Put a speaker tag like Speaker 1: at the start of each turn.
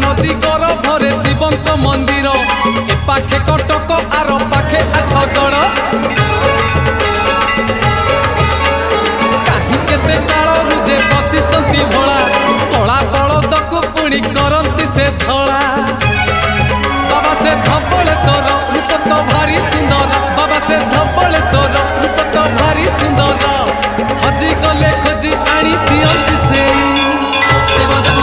Speaker 1: नदी गर्भरे शिवंक मंदिर ए पाखे कटक आर पाखे आठगड़ कहीं केते कालरू जे बसिचंती भोला कला बलद को पुणी करंती से धला बाबा से धबलेश्वर रूप तो भारी सुंदर बाबा से धबलेश्वर रूप तो भारी सुंदर हजी गले खोजी आनी दियंती से देव देव